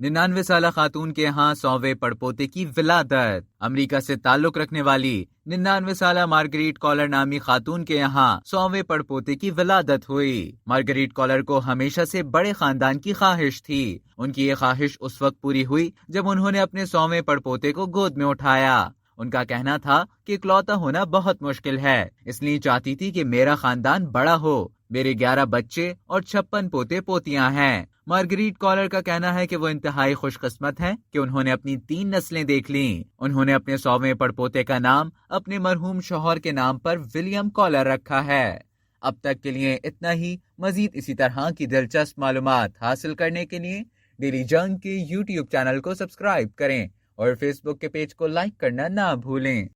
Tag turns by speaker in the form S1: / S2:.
S1: 99 سالہ خاتون کے یہاں 100ویں پڑپوتے کی ولادت۔ امریکہ سے تعلق رکھنے والی 99 سالہ مارگریٹ کالر نامی خاتون کے یہاں 100ویں پڑپوتے کی ولادت ہوئی۔ مارگریٹ کالر کو ہمیشہ سے بڑے خاندان کی خواہش تھی۔ ان کی یہ خواہش اس وقت پوری ہوئی جب انہوں نے اپنے 100ویں پڑپوتے کو گود میں اٹھایا۔ ان کا کہنا تھا کہ اکلوتا ہونا بہت مشکل ہے، اس لیے چاہتی تھی کہ میرا خاندان بڑا ہو۔ میرے 11 بچے اور 56 پوتے پوتیاں ہیں۔ مارگریٹ کالر کا کہنا ہے کہ وہ انتہائی خوش قسمت ہیں کہ انہوں نے اپنی 3 نسلیں دیکھ لیں۔ انہوں نے اپنے 100ویں پڑپوتے کا نام اپنے مرحوم شوہر کے نام پر ولیم کالر رکھا ہے۔ اب تک کے لیے اتنا ہی۔ مزید اسی طرح کی دلچسپ معلومات حاصل کرنے کے لیے ڈیلی جنگ کے YouTube چینل کو سبسکرائب کریں اور فیس بک کے پیج کو لائک کرنا نہ بھولیں۔